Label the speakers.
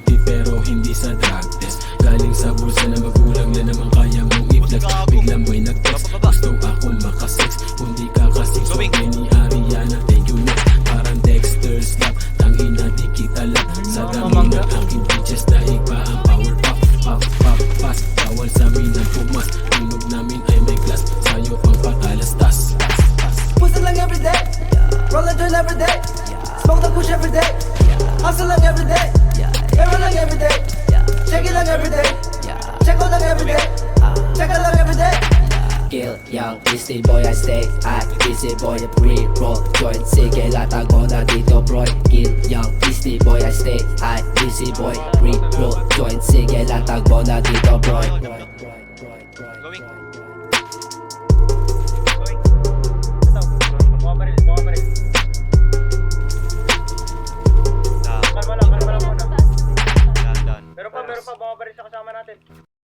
Speaker 1: healthy pero hindi sa drug test. Galing sa bulsa na magulang na naman kaya mong i-flex. Biglang may nag-text, gusto ako makasex. Kung di ka kasi so ni Ariana, thank you na. Parang Dexter's Lab, tangina di kita lang. Sa dami ng aking bitches daig pa ang power pop. Pop, pop, fast, bawal sa amin ang pumas. Tunog namin ay may glass, sa'yo pang pakalastas.
Speaker 2: Pussy lang everyday, roll a joint everyday, smoke the push everyday, hustle lang everyday, error lang everyday, check it lang everyday, check out lang everyday, check out lang everyday.
Speaker 3: Kill young, busy boy I stay high, busy boy pre-roll joint. Sige latag mo na dito bro. Kill young, busy boy I stay high, busy boy pre-roll joint. Sige latag mo na dito bro.